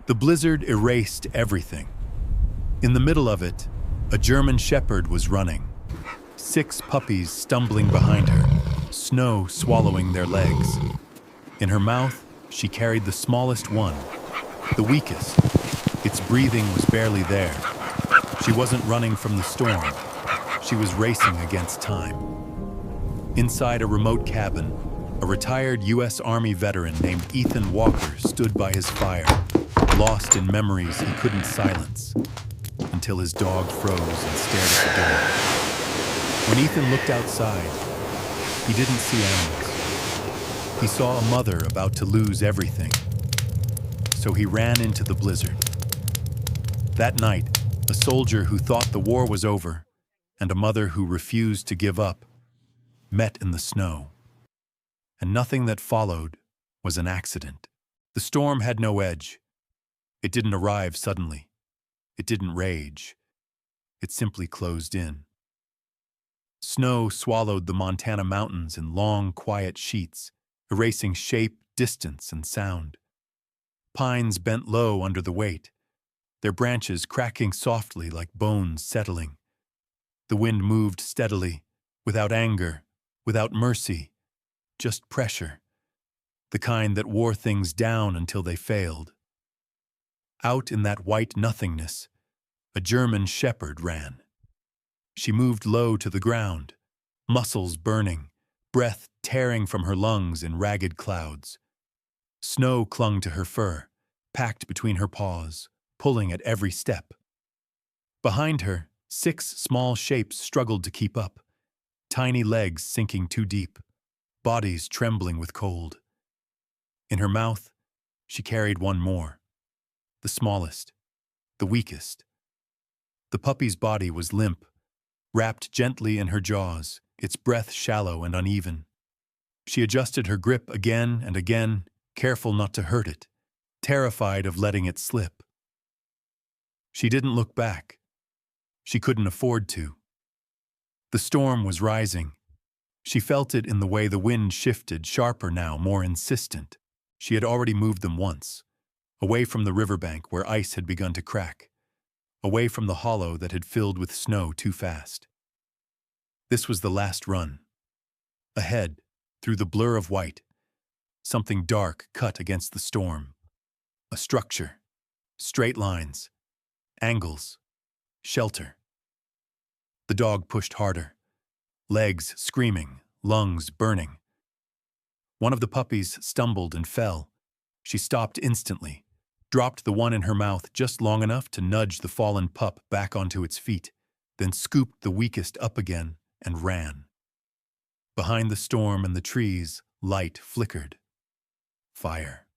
The blizzard erased everything. In the middle of it, a German shepherd was running. 6 puppies stumbling behind her, snow swallowing their legs. In her mouth, she carried the smallest one, the weakest. Its breathing was barely there. She wasn't running from the storm. She was racing against time. Inside a remote cabin, a retired U.S. Army veteran named Ethan Walker stood by his fire, lost in memories he couldn't silence, until his dog froze and stared at the door. When Ethan looked outside, he didn't see animals. He saw a mother about to lose everything. So he ran into the blizzard. That night, a soldier who thought the war was over and a mother who refused to give up met in the snow. And nothing that followed was an accident. The storm had no edge. It didn't arrive suddenly. It didn't rage. It simply closed in. Snow swallowed the Montana mountains in long, quiet sheets, erasing shape, distance, and sound. Pines bent low under the weight, their branches cracking softly like bones settling. The wind moved steadily, without anger, without mercy, just pressure, the kind that wore things down until they failed. Out in that white nothingness, a German shepherd ran. She moved low to the ground, muscles burning, breath tearing from her lungs in ragged clouds. Snow clung to her fur, packed between her paws, pulling at every step. Behind her, 6 small shapes struggled to keep up, tiny legs sinking too deep, bodies trembling with cold. In her mouth, she carried one more, the smallest, the weakest. The puppy's body was limp, wrapped gently in her jaws, its breath shallow and uneven. She adjusted her grip again and again, careful not to hurt it, terrified of letting it slip. She didn't look back. She couldn't afford to. The storm was rising. She felt it in the way the wind shifted, sharper now, more insistent. She had already moved them once, away from the riverbank where ice had begun to crack, away from the hollow that had filled with snow too fast. This was the last run. Ahead, through the blur of white, something dark cut against the storm. A structure, straight lines, angles, shelter. The dog pushed harder, legs screaming, lungs burning. One of the puppies stumbled and fell. She stopped instantly, dropped the one in her mouth just long enough to nudge the fallen pup back onto its feet, then scooped the weakest up again and ran. Behind the storm and the trees, light flickered. Fire.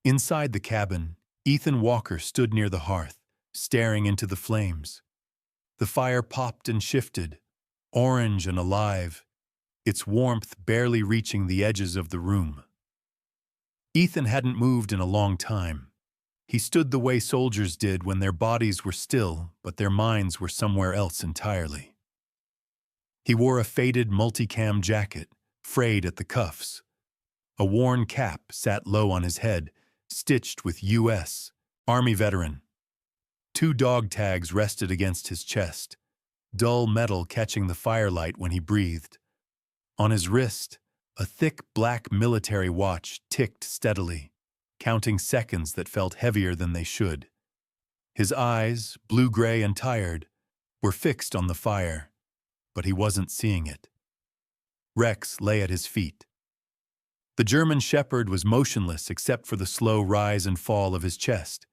Inside the cabin, Ethan Walker stood near the hearth, staring into the flames. The fire popped and shifted, orange and alive, its warmth barely reaching the edges of the room. Ethan hadn't moved in a long time. He stood the way soldiers did when their bodies were still, but their minds were somewhere else entirely. He wore a faded multicam jacket, frayed at the cuffs. A worn cap sat low on his head, stitched with U.S. Army veteran. 2 dog tags rested against his chest, dull metal catching the firelight when he breathed. On his wrist, a thick black military watch ticked steadily, counting seconds that felt heavier than they should. His eyes, blue-gray and tired, were fixed on the fire, but he wasn't seeing it. Rex lay at his feet. The German shepherd was motionless except for the slow rise and fall of his chest.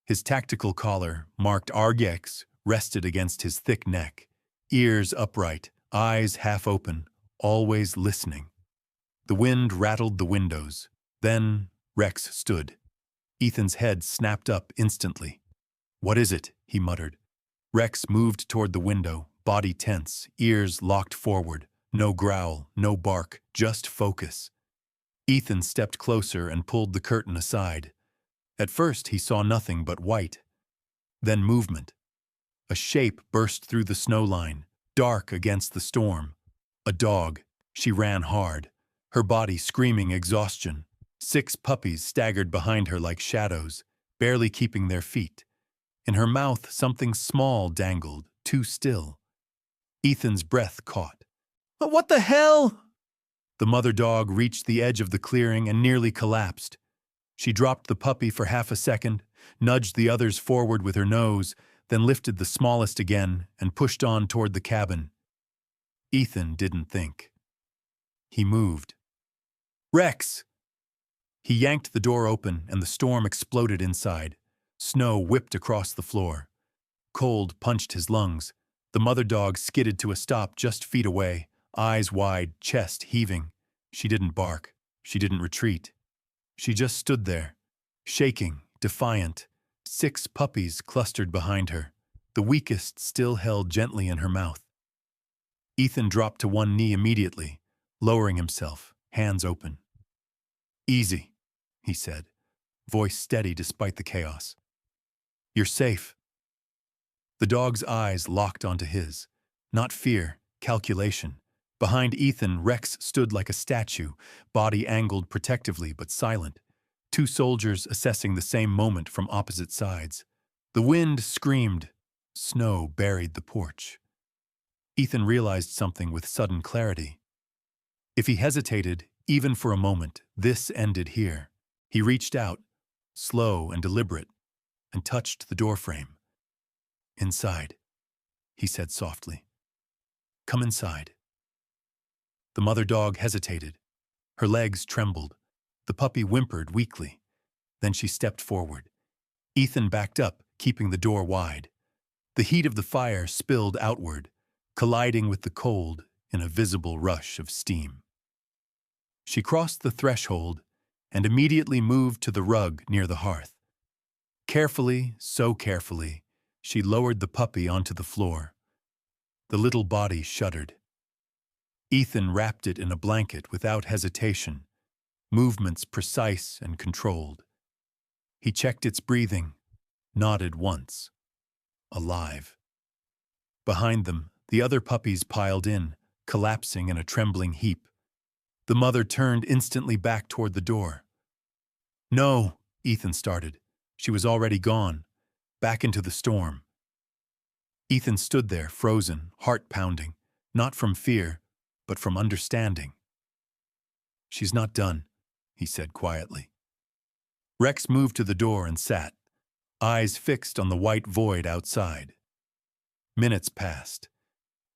His tactical collar, marked Argex, rested against his thick neck, ears upright, eyes half open, always listening. The wind rattled the windows. Then Rex stood. Ethan's head snapped up instantly. "What is it?" he muttered. Rex moved toward the window, body tense, ears locked forward. No growl, no bark, just focus. Ethan stepped closer and pulled the curtain aside. At first he saw nothing but white. Then movement. A shape burst through the snow line, dark against the storm. A dog. She ran hard, her body screaming exhaustion. 6 puppies staggered behind her like shadows, barely keeping their feet. In her mouth, something small dangled, too still. Ethan's breath caught. "What the hell?" The mother dog reached the edge of the clearing and nearly collapsed. She dropped the puppy for half a second, nudged the others forward with her nose, then lifted the smallest again and pushed on toward the cabin. Ethan didn't think. He moved. "Rex!" He yanked the door open and the storm exploded inside. Snow whipped across the floor. Cold punched his lungs. The mother dog skidded to a stop just feet away, eyes wide, chest heaving. She didn't bark. She didn't retreat. She just stood there, shaking, defiant. 6 puppies clustered behind her. The weakest still held gently in her mouth. Ethan dropped to one knee immediately, lowering himself, hands open. "Easy," he said, voice steady despite the chaos. "You're safe." The dog's eyes locked onto his. Not fear, calculation. Behind Ethan, Rex stood like a statue, body angled protectively but silent. 2 soldiers assessing the same moment from opposite sides. The wind screamed. Snow buried the porch. Ethan realized something with sudden clarity. If he hesitated, even for a moment, this ended here. He reached out, slow and deliberate, and touched the doorframe. "Inside," he said softly. "Come inside." The mother dog hesitated. Her legs trembled. The puppy whimpered weakly. Then she stepped forward. Ethan backed up, keeping the door wide. The heat of the fire spilled outward, colliding with the cold in a visible rush of steam. She crossed the threshold and immediately moved to the rug near the hearth. Carefully, so carefully, she lowered the puppy onto the floor. The little body shuddered. Ethan wrapped it in a blanket without hesitation, movements precise and controlled. He checked its breathing, nodded once. Alive. Behind them, the other puppies piled in, collapsing in a trembling heap. The mother turned instantly back toward the door. "No," Ethan started. She was already gone, back into the storm. Ethan stood there, frozen, heart pounding, not from fear, but from understanding. "She's not done," he said quietly. Rex moved to the door and sat, eyes fixed on the white void outside. Minutes passed.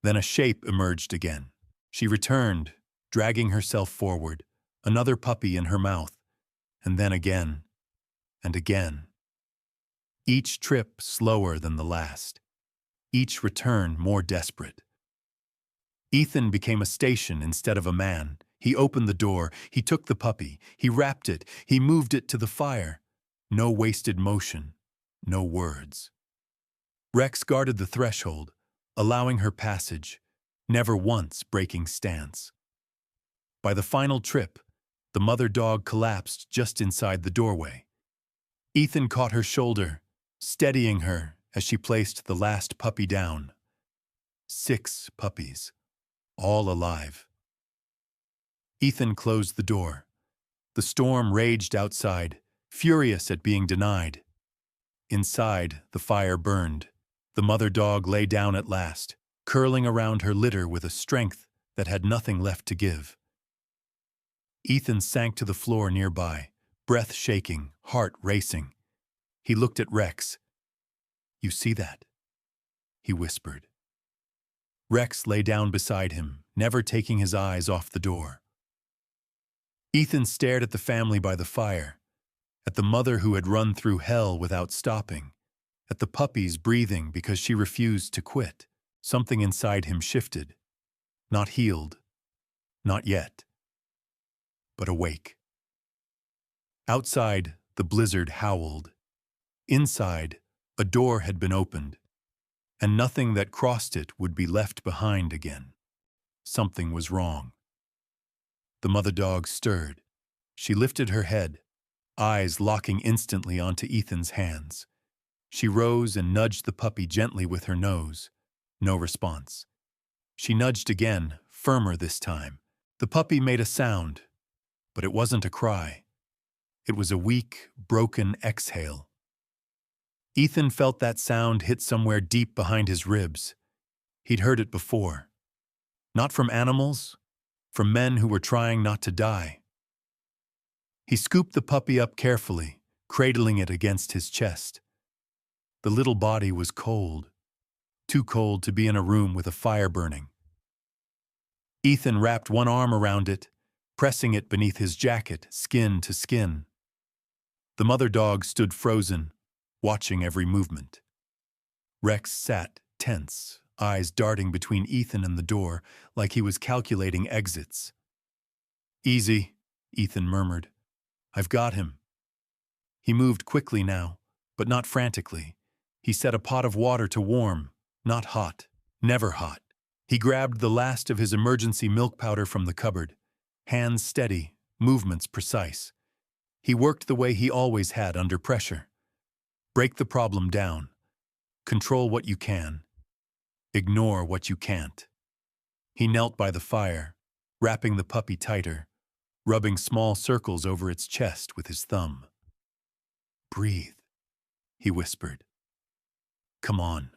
Then a shape emerged again. She returned, dragging herself forward, another puppy in her mouth, and then again, and again. Each trip slower than the last. Each return more desperate. Ethan became a station instead of a man. He opened the door, he took the puppy, he wrapped it, he moved it to the fire. No wasted motion, no words. Rex guarded the threshold, allowing her passage, never once breaking stance. By the final trip, the mother dog collapsed just inside the doorway. Ethan caught her shoulder, steadying her as she placed the last puppy down. 6 puppies, all alive. Ethan closed the door. The storm raged outside, furious at being denied. Inside, the fire burned. The mother dog lay down at last, curling around her litter with a strength that had nothing left to give. Ethan sank to the floor nearby, breath shaking, heart racing. He looked at Rex. "You see that?" he whispered. Rex lay down beside him, never taking his eyes off the door. Ethan stared at the family by the fire, at the mother who had run through hell without stopping, at the puppies breathing because she refused to quit. Something inside him shifted. Not healed. Not yet. But awake. Outside, the blizzard howled. Inside, a door had been opened, and nothing that crossed it would be left behind again. Something was wrong. The mother dog stirred. She lifted her head, eyes locking instantly onto Ethan's hands. She rose and nudged the puppy gently with her nose. No response. She nudged again, firmer this time. The puppy made a sound, but it wasn't a cry. It was a weak, broken exhale. Ethan felt that sound hit somewhere deep behind his ribs. He'd heard it before. Not from animals, from men who were trying not to die. He scooped the puppy up carefully, cradling it against his chest. The little body was cold, too cold to be in a room with a fire burning. Ethan wrapped one arm around it, pressing it beneath his jacket, skin to skin. The mother dog stood frozen, watching every movement. Rex sat, tense, eyes darting between Ethan and the door like he was calculating exits. "Easy," Ethan murmured. "I've got him." He moved quickly now, but not frantically. He set a pot of water to warm, not hot, never hot. He grabbed the last of his emergency milk powder from the cupboard, hands steady, movements precise. He worked the way he always had under pressure. Break the problem down. Control what you can. Ignore what you can't. He knelt by the fire, wrapping the puppy tighter, rubbing small circles over its chest with his thumb. "Breathe," he whispered. "Come on."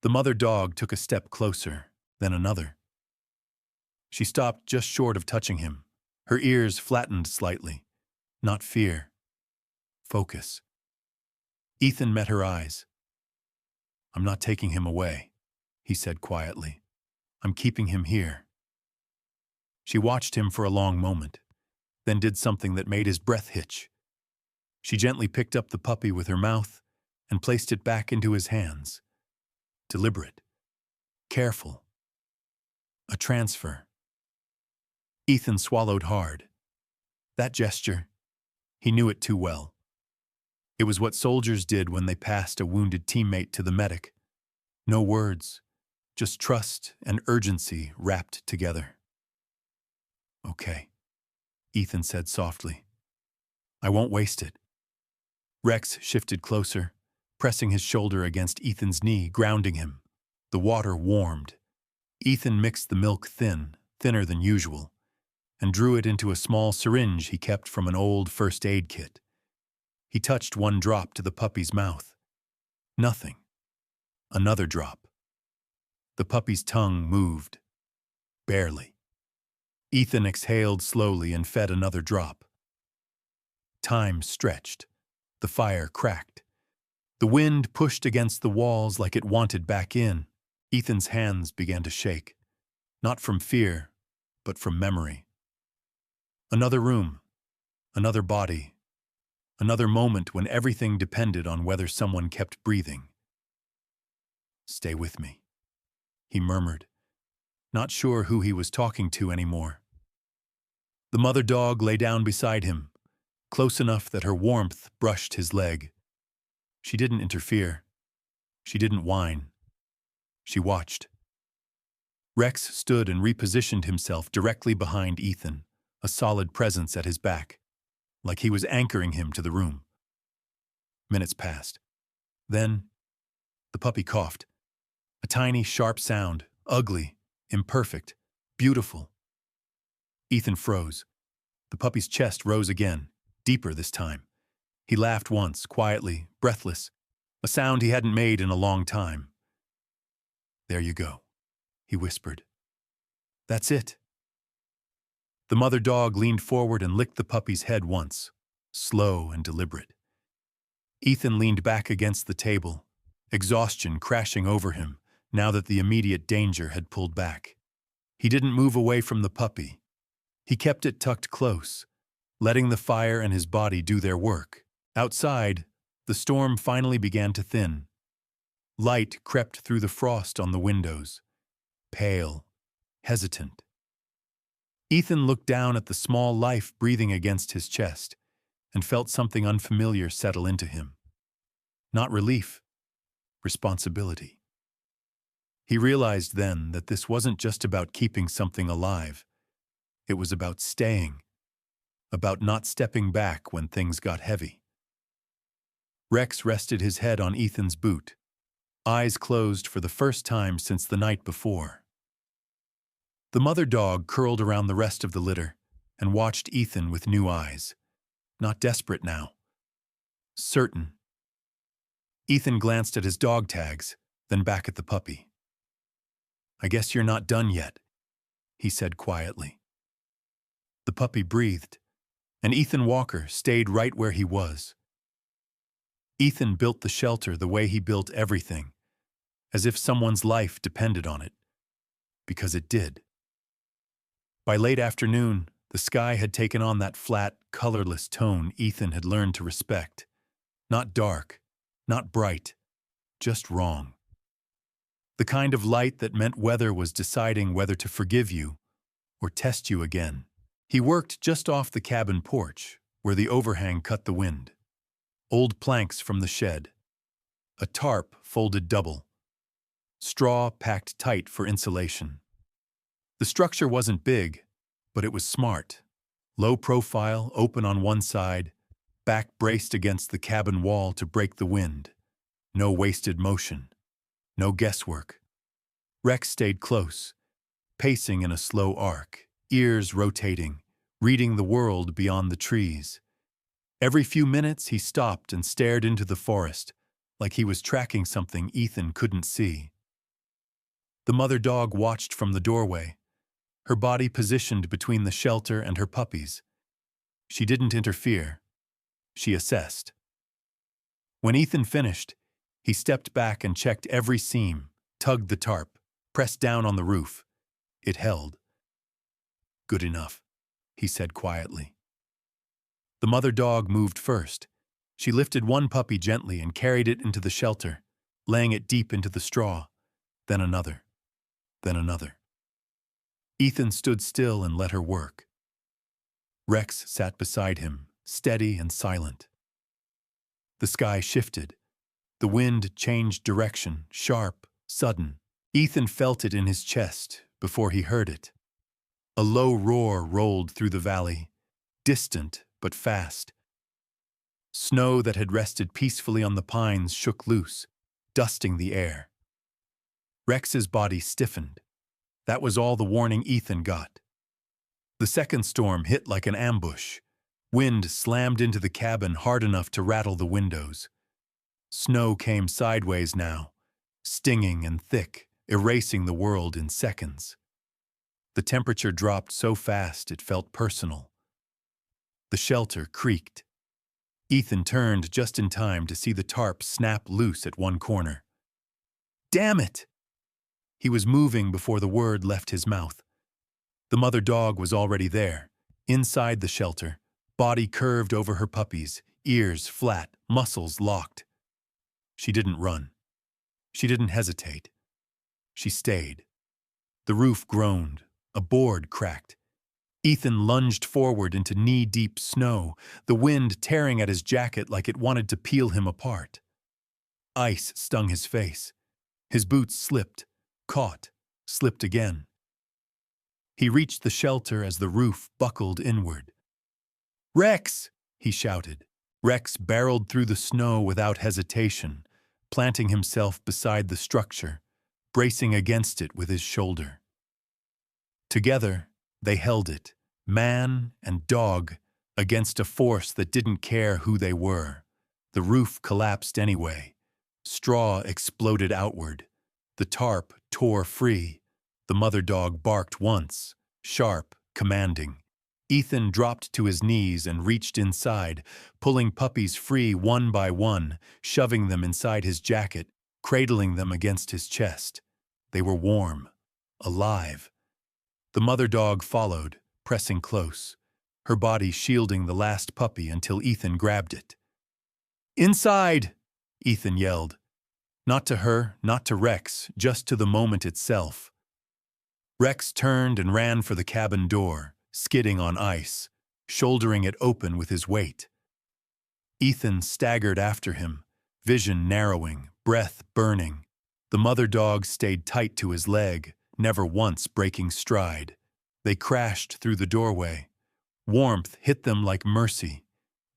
The mother dog took a step closer, then another. She stopped just short of touching him, her ears flattened slightly. Not fear. Focus. Ethan met her eyes. "I'm not taking him away," he said quietly. "I'm keeping him here." She watched him for a long moment, then did something that made his breath hitch. She gently picked up the puppy with her mouth and placed it back into his hands. Deliberate. Careful. A transfer. Ethan swallowed hard. That gesture, he knew it too well. It was what soldiers did when they passed a wounded teammate to the medic. No words, just trust and urgency wrapped together. "Okay," Ethan said softly. "I won't waste it." Rex shifted closer, pressing his shoulder against Ethan's knee, grounding him. The water warmed. Ethan mixed the milk thinner than usual, and drew it into a small syringe he kept from an old first aid kit. He touched one drop to the puppy's mouth. Nothing. Another drop. The puppy's tongue moved. Barely. Ethan exhaled slowly and fed another drop. Time stretched. The fire cracked. The wind pushed against the walls like it wanted back in. Ethan's hands began to shake. Not from fear, but from memory. Another room. Another body. Another moment when everything depended on whether someone kept breathing. "Stay with me," he murmured, not sure who he was talking to anymore. The mother dog lay down beside him, close enough that her warmth brushed his leg. She didn't interfere. She didn't whine. She watched. Rex stood and repositioned himself directly behind Ethan, a solid presence at his back, like he was anchoring him to the room. Minutes passed. Then, the puppy coughed. A tiny, sharp sound, ugly, imperfect, beautiful. Ethan froze. The puppy's chest rose again, deeper this time. He laughed once, quietly, breathless, a sound he hadn't made in a long time. "There you go," he whispered. "That's it." The mother dog leaned forward and licked the puppy's head once, slow and deliberate. Ethan leaned back against the table, exhaustion crashing over him now that the immediate danger had pulled back. He didn't move away from the puppy. He kept it tucked close, letting the fire and his body do their work. Outside, the storm finally began to thin. Light crept through the frost on the windows, pale, hesitant. Ethan looked down at the small life breathing against his chest and felt something unfamiliar settle into him. Not relief, responsibility. He realized then that this wasn't just about keeping something alive. It was about staying, about not stepping back when things got heavy. Rex rested his head on Ethan's boot, eyes closed for the first time since the night before. The mother dog curled around the rest of the litter and watched Ethan with new eyes. not desperate now. Certain. Ethan glanced at his dog tags, then back at the puppy. "I guess you're not done yet," he said quietly. The puppy breathed, and Ethan Walker stayed right where he was. Ethan built the shelter the way he built everything, as if someone's life depended on it, because it did. By late afternoon, the sky had taken on that flat, colorless tone Ethan had learned to respect. Not dark, not bright, just wrong. The kind of light that meant weather was deciding whether to forgive you or test you again. He worked just off the cabin porch, where the overhang cut the wind. Old planks from the shed. A tarp folded double. Straw packed tight for insulation. The structure wasn't big, but it was smart. Low profile, open on one side, back braced against the cabin wall to break the wind. No wasted motion. No guesswork. Rex stayed close, pacing in a slow arc, ears rotating, reading the world beyond the trees. Every few minutes he stopped and stared into the forest, like he was tracking something Ethan couldn't see. The mother dog watched from the doorway, her body positioned between the shelter and her puppies. She didn't interfere. She assessed. When Ethan finished, he stepped back and checked every seam, tugged the tarp, pressed down on the roof. It held. "Good enough," he said quietly. The mother dog moved first. She lifted one puppy gently and carried it into the shelter, laying it deep into the straw. Then another. Then another. Ethan stood still and let her work. Rex sat beside him, steady and silent. The sky shifted. The wind changed direction, sharp, sudden. Ethan felt it in his chest before he heard it. A low roar rolled through the valley, distant but fast. Snow that had rested peacefully on the pines shook loose, dusting the air. Rex's body stiffened. That was all the warning Ethan got. The second storm hit like an ambush. Wind slammed into the cabin hard enough to rattle the windows. Snow came sideways now, stinging and thick, erasing the world in seconds. The temperature dropped so fast it felt personal. The shelter creaked. Ethan turned just in time to see the tarp snap loose at one corner. "Damn it!" He was moving before the word left his mouth. The mother dog was already there, inside the shelter, body curved over her puppies, ears flat, muscles locked. She didn't run. She didn't hesitate. She stayed. The roof groaned. A board cracked. Ethan lunged forward into knee-deep snow, the wind tearing at his jacket like it wanted to peel him apart. Ice stung his face. His boots slipped, caught, slipped again. He reached the shelter as the roof buckled inward. "Rex!" he shouted. Rex barreled through the snow without hesitation, planting himself beside the structure, bracing against it with his shoulder. Together, they held it, man and dog, against a force that didn't care who they were. The roof collapsed anyway. Straw exploded outward. The tarp tore free. The mother dog barked once, sharp, commanding. Ethan dropped to his knees and reached inside, pulling puppies free one by one, shoving them inside his jacket, cradling them against his chest. They were warm, alive. The mother dog followed, pressing close, her body shielding the last puppy until Ethan grabbed it. "Inside!" Ethan yelled. Not to her, not to Rex, just to the moment itself. Rex turned and ran for the cabin door, skidding on ice, shouldering it open with his weight. Ethan staggered after him, vision narrowing, breath burning. The mother dog stayed tight to his leg, never once breaking stride. They crashed through the doorway. Warmth hit them like mercy.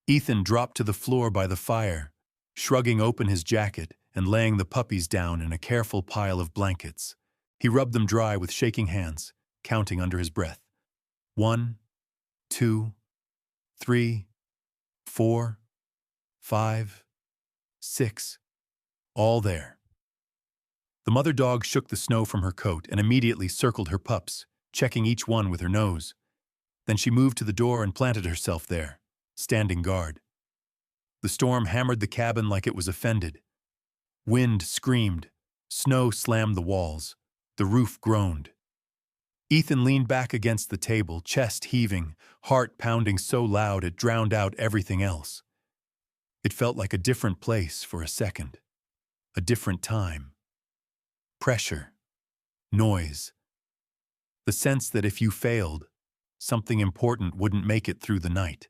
Ethan dropped to the floor by the fire, shrugging open his jacket and laying the puppies down in a careful pile of blankets. He rubbed them dry with shaking hands, counting under his breath. 1, 2, 3. 4, 5, 6, all there. The mother dog shook the snow from her coat and immediately circled her pups, checking each one with her nose. Then she moved to the door and planted herself there, standing guard. The storm hammered the cabin like it was offended. Wind screamed, snow slammed the walls, the roof groaned. Ethan leaned back against the table, chest heaving, heart pounding so loud it drowned out everything else. It felt like a different place for a second, a different time. Pressure, noise, the sense that if you failed, something important wouldn't make it through the night.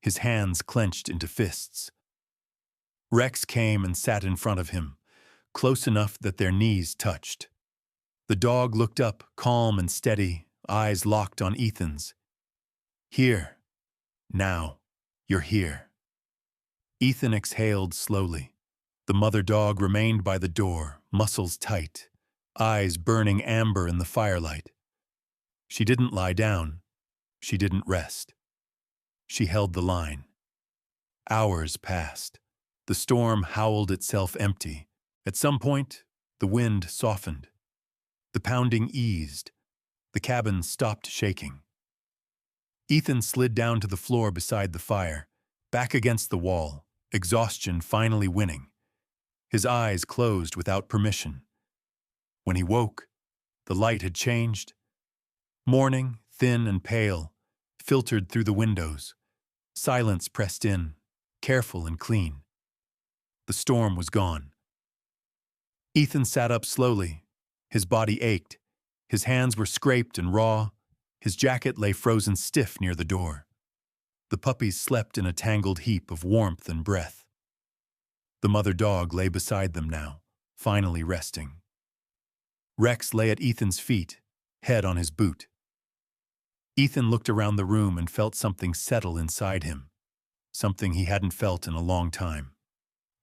His hands clenched into fists. Rex came and sat in front of him, close enough that their knees touched. The dog looked up, calm and steady, eyes locked on Ethan's. Here. Now. You're here. Ethan exhaled slowly. The mother dog remained by the door, muscles tight, eyes burning amber in the firelight. She didn't lie down. She didn't rest. She held the line. Hours passed. The storm howled itself empty. At some point, the wind softened. The pounding eased. The cabin stopped shaking. Ethan slid down to the floor beside the fire, back against the wall, exhaustion finally winning. His eyes closed without permission. When he woke, the light had changed. Morning, thin and pale, filtered through the windows. Silence pressed in, careful and clean. The storm was gone. Ethan sat up slowly. His body ached. His hands were scraped and raw. His jacket lay frozen stiff near the door. The puppies slept in a tangled heap of warmth and breath. The mother dog lay beside them now, finally resting. Rex lay at Ethan's feet, head on his boot. Ethan looked around the room and felt something settle inside him, something he hadn't felt in a long time.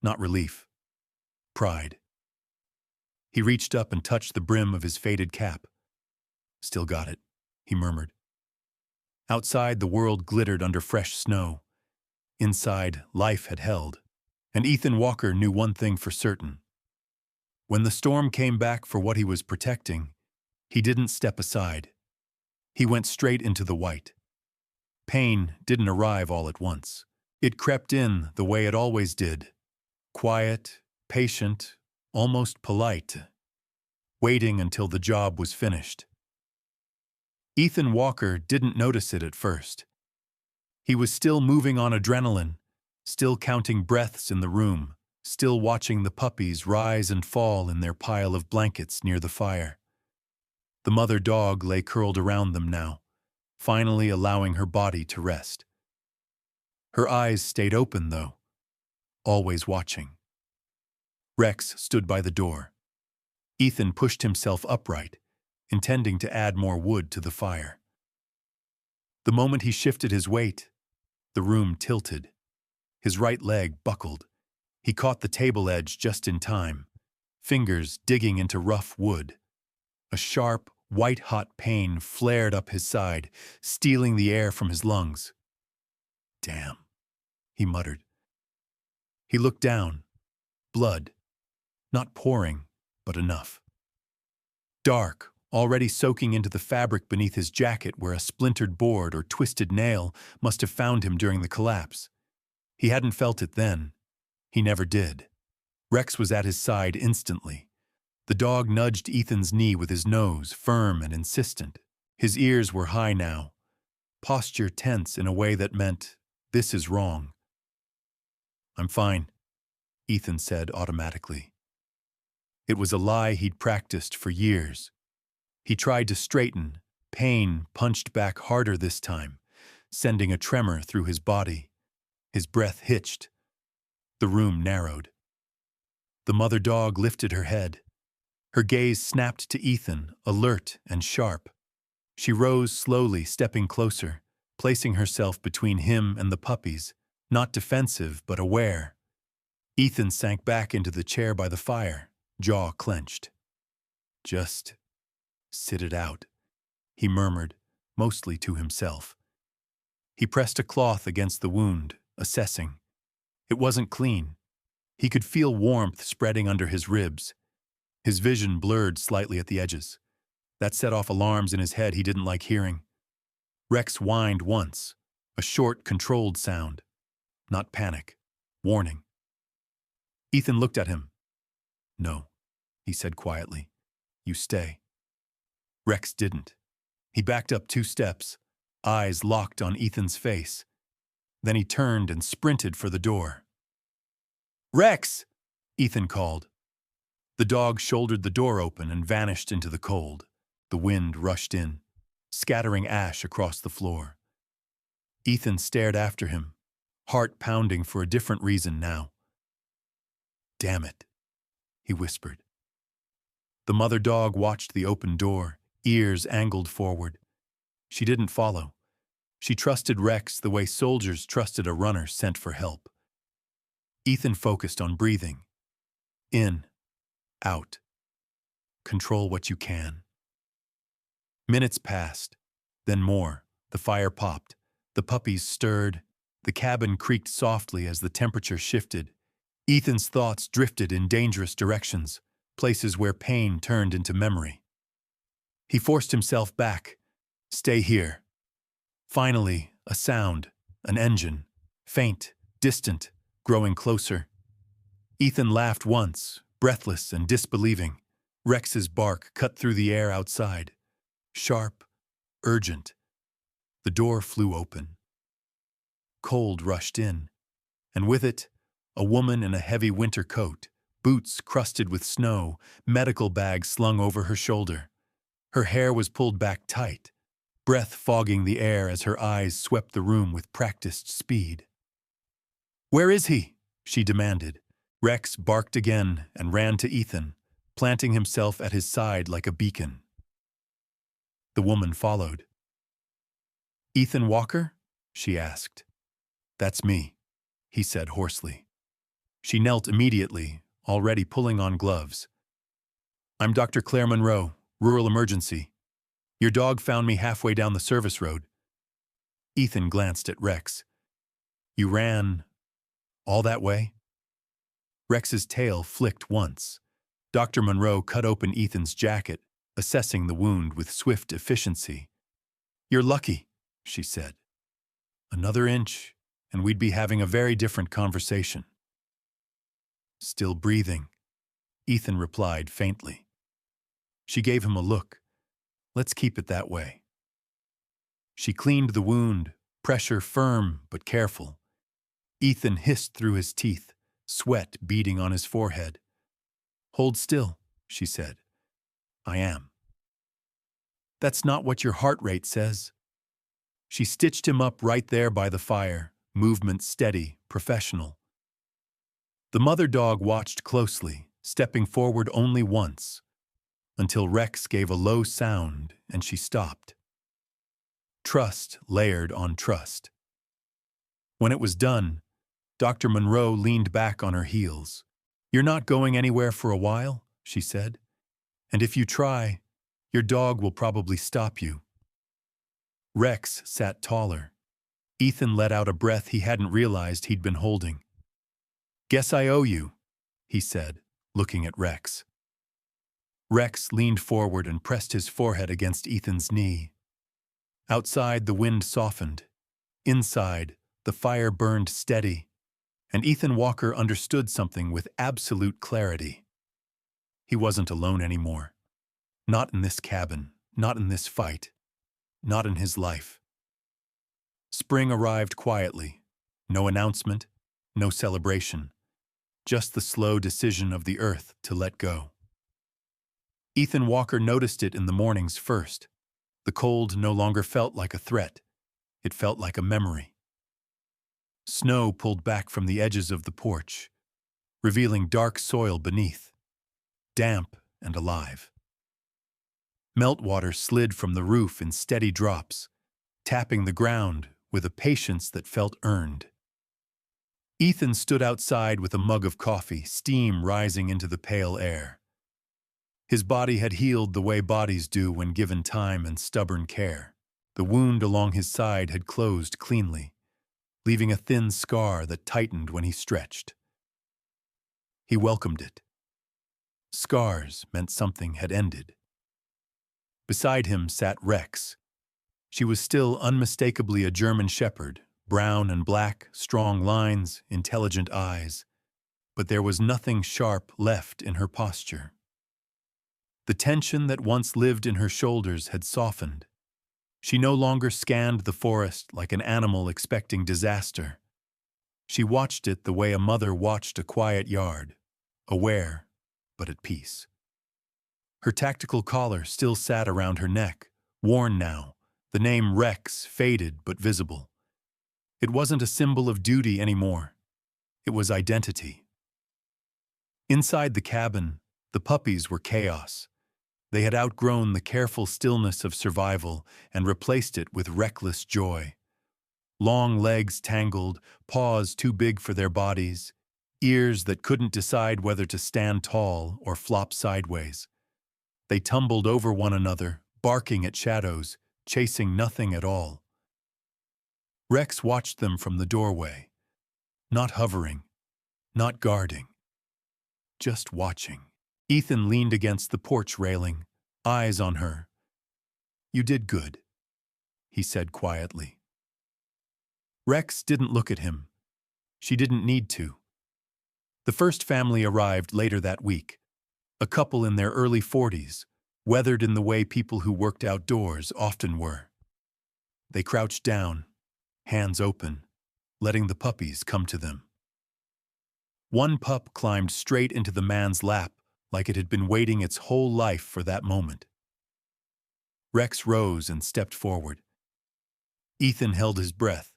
Not relief, pride. He reached up and touched the brim of his faded cap. Still got it, he murmured. Outside, the world glittered under fresh snow. Inside, life had held. And Ethan Walker knew one thing for certain. When the storm came back for what he was protecting, he didn't step aside. He went straight into the white. Pain didn't arrive all at once. It crept in the way it always did. Quiet, patient, almost polite, waiting until the job was finished. Ethan Walker didn't notice it at first. He was still moving on adrenaline, still counting breaths in the room, still watching the puppies rise and fall in their pile of blankets near the fire. The mother dog lay curled around them now, finally allowing her body to rest. Her eyes stayed open, though, always watching. Rex stood by the door. Ethan pushed himself upright, intending to add more wood to the fire. The moment he shifted his weight, the room tilted. His right leg buckled. He caught the table edge just in time, fingers digging into rough wood. A sharp, white-hot pain flared up his side, stealing the air from his lungs. "Damn," he muttered. He looked down. Blood. Not pouring, but enough. Dark, already soaking into the fabric beneath his jacket where a splintered board or twisted nail must have found him during the collapse. He hadn't felt it then. He never did. Rex was at his side instantly. The dog nudged Ethan's knee with his nose, firm and insistent. His ears were high now, posture tense in a way that meant, "This is wrong." "I'm fine," Ethan said automatically. It was a lie he'd practiced for years. He tried to straighten. Pain punched back harder this time, sending a tremor through his body. His breath hitched. The room narrowed. The mother dog lifted her head. Her gaze snapped to Ethan, alert and sharp. She rose slowly, stepping closer, placing herself between him and the puppies, not defensive but aware. Ethan sank back into the chair by the fire, jaw clenched. "Just sit it out," he murmured, mostly to himself. He pressed a cloth against the wound, assessing. It wasn't clean. He could feel warmth spreading under his ribs. His vision blurred slightly at the edges. That set off alarms in his head he didn't like hearing. Rex whined once, a short, controlled sound. Not panic, warning. Ethan looked at him. "No," he said quietly. "You stay." Rex didn't. He backed up 2 steps, eyes locked on Ethan's face. Then he turned and sprinted for the door. "Rex!" Ethan called. The dog shouldered the door open and vanished into the cold. The wind rushed in, scattering ash across the floor. Ethan stared after him, heart pounding for a different reason now. "Damn it," he whispered. The mother dog watched the open door, ears angled forward. She didn't follow. She trusted Rex the way soldiers trusted a runner sent for help. Ethan focused on breathing. In, out. Control what you can. Minutes passed, then more. The fire popped. The puppies stirred. The cabin creaked softly as the temperature shifted. Ethan's thoughts drifted in dangerous directions, places where pain turned into memory. He forced himself back. Stay here. Finally, a sound, an engine, faint, distant, growing closer. Ethan laughed once, breathless and disbelieving. Rex's bark cut through the air outside. Sharp, urgent. The door flew open. Cold rushed in, and with it, a woman in a heavy winter coat, boots crusted with snow, medical bag slung over her shoulder. Her hair was pulled back tight, breath fogging the air as her eyes swept the room with practiced speed. "Where is he?" she demanded. Rex barked again and ran to Ethan, planting himself at his side like a beacon. The woman followed. "Ethan Walker?" she asked. "That's me," he said hoarsely. She knelt immediately, already pulling on gloves. "I'm Dr. Claire Monroe, Rural Emergency. Your dog found me halfway down the service road." Ethan glanced at Rex. "You ran all that way?" Rex's tail flicked once. Dr. Monroe cut open Ethan's jacket, assessing the wound with swift efficiency. "You're lucky," she said. "Another inch, and we'd be having a very different conversation." "Still breathing," Ethan replied faintly. She gave him a look. "Let's keep it that way." She cleaned the wound, pressure firm but careful. Ethan hissed through his teeth, sweat beading on his forehead. "Hold still," she said. "I am." "That's not what your heart rate says." She stitched him up right there by the fire, movement steady, professional. The mother dog watched closely, stepping forward only once, until Rex gave a low sound and she stopped. Trust layered on trust. When it was done, Dr. Monroe leaned back on her heels. "You're not going anywhere for a while," she said. "And if you try, your dog will probably stop you." Rex sat taller. Ethan let out a breath he hadn't realized he'd been holding. "Guess I owe you," he said, looking at Rex. Rex leaned forward and pressed his forehead against Ethan's knee. Outside, the wind softened. Inside, the fire burned steady, and Ethan Walker understood something with absolute clarity. He wasn't alone anymore. Not in this cabin, not in this fight, not in his life. Spring arrived quietly. No announcement, no celebration. Just the slow decision of the earth to let go. Ethan Walker noticed it in the mornings first. The cold no longer felt like a threat. It felt like a memory. Snow pulled back from the edges of the porch, revealing dark soil beneath, damp and alive. Meltwater slid from the roof in steady drops, tapping the ground with a patience that felt earned. Ethan stood outside with a mug of coffee, steam rising into the pale air. His body had healed the way bodies do when given time and stubborn care. The wound along his side had closed cleanly, leaving a thin scar that tightened when he stretched. He welcomed it. Scars meant something had ended. Beside him sat Rex. She was still unmistakably a German shepherd, brown and black, strong lines, intelligent eyes. But there was nothing sharp left in her posture. The tension that once lived in her shoulders had softened. She no longer scanned the forest like an animal expecting disaster. She watched it the way a mother watched a quiet yard, aware, but at peace. Her tactical collar still sat around her neck, worn now, the name Rex faded but visible. It wasn't a symbol of duty anymore. It was identity. Inside the cabin, the puppies were chaos. They had outgrown the careful stillness of survival and replaced it with reckless joy. Long legs tangled, paws too big for their bodies, ears that couldn't decide whether to stand tall or flop sideways. They tumbled over one another, barking at shadows, chasing nothing at all. Rex watched them from the doorway, not hovering, not guarding, just watching. Ethan leaned against the porch railing, eyes on her. "You did good," he said quietly. Rex didn't look at him. She didn't need to. The first family arrived later that week, a couple in their early 40s, weathered in the way people who worked outdoors often were. They crouched down, hands open, letting the puppies come to them. One pup climbed straight into the man's lap like it had been waiting its whole life for that moment. Rex rose and stepped forward. Ethan held his breath,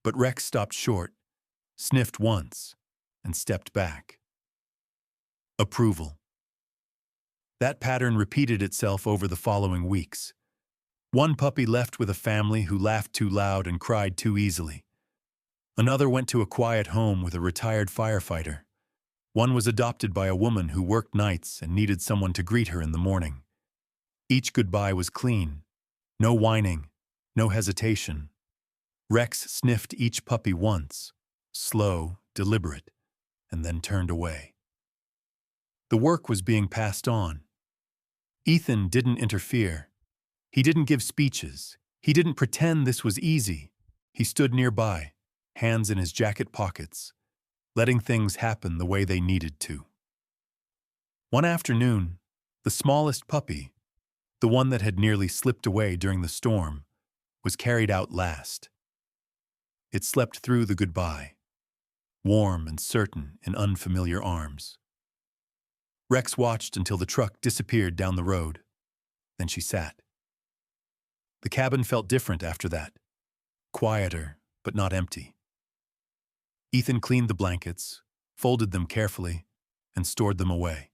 but Rex stopped short, sniffed once, and stepped back. Approval. That pattern repeated itself over the following weeks. One puppy left with a family who laughed too loud and cried too easily. Another went to a quiet home with a retired firefighter. One was adopted by a woman who worked nights and needed someone to greet her in the morning. Each goodbye was clean. No whining, no hesitation. Rex sniffed each puppy once, slow, deliberate, and then turned away. The work was being passed on. Ethan didn't interfere. He didn't give speeches. He didn't pretend this was easy. He stood nearby, hands in his jacket pockets, letting things happen the way they needed to. One afternoon, the smallest puppy, the one that had nearly slipped away during the storm, was carried out last. It slept through the goodbye, warm and certain in unfamiliar arms. Rex watched until the truck disappeared down the road. Then she sat. The cabin felt different after that, quieter but not empty. Ethan cleaned the blankets, folded them carefully, and stored them away.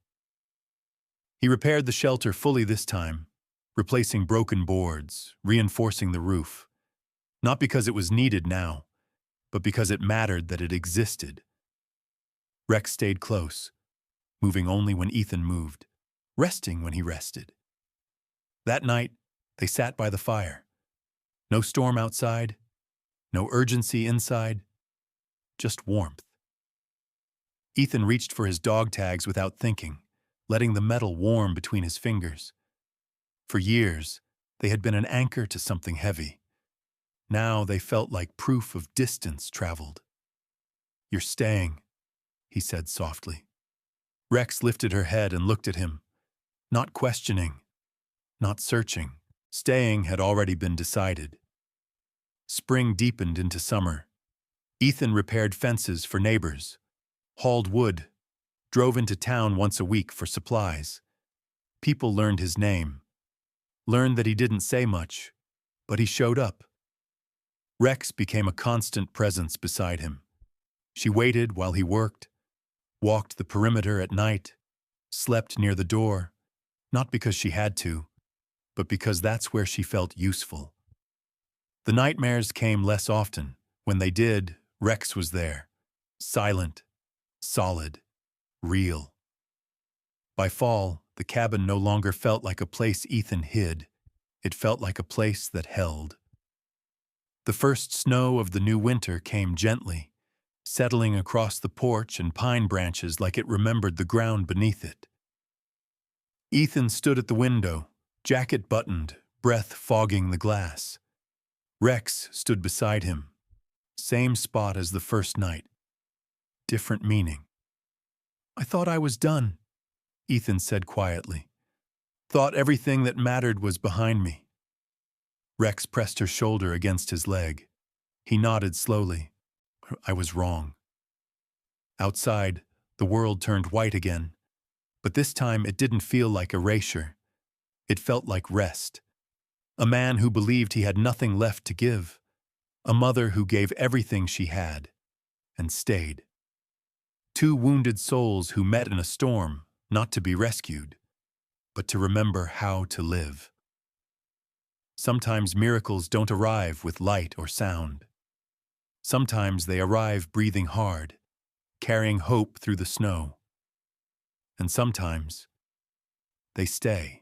He repaired the shelter fully this time, replacing broken boards, reinforcing the roof, not because it was needed now, but because it mattered that it existed. Rex stayed close, moving only when Ethan moved, resting when he rested. That night, they sat by the fire. No storm outside, no urgency inside, just warmth. Ethan reached for his dog tags without thinking, letting the metal warm between his fingers. For years, they had been an anchor to something heavy. Now they felt like proof of distance traveled. "You're staying," he said softly. Rex lifted her head and looked at him, not questioning, not searching. Staying had already been decided. Spring deepened into summer. Ethan repaired fences for neighbors, hauled wood, drove into town once a week for supplies. People learned his name, learned that he didn't say much, but he showed up. Rex became a constant presence beside him. She waited while he worked, walked the perimeter at night, slept near the door, not because she had to, but because that's where she felt useful. The nightmares came less often. When they did, Rex was there, silent, solid, real. By fall, the cabin no longer felt like a place Ethan hid. It felt like a place that held. The first snow of the new winter came gently, settling across the porch and pine branches like it remembered the ground beneath it. Ethan stood at the window, jacket buttoned, breath fogging the glass. Rex stood beside him. Same spot as the first night. Different meaning. "I thought I was done," Ethan said quietly. "Thought everything that mattered was behind me." Rex pressed her shoulder against his leg. He nodded slowly. "I was wrong." Outside, the world turned white again, but this time it didn't feel like erasure. It felt like rest. A man who believed he had nothing left to give. A mother who gave everything she had, and stayed. Two wounded souls who met in a storm, not to be rescued, but to remember how to live. Sometimes miracles don't arrive with light or sound. Sometimes they arrive breathing hard, carrying hope through the snow. And sometimes they stay.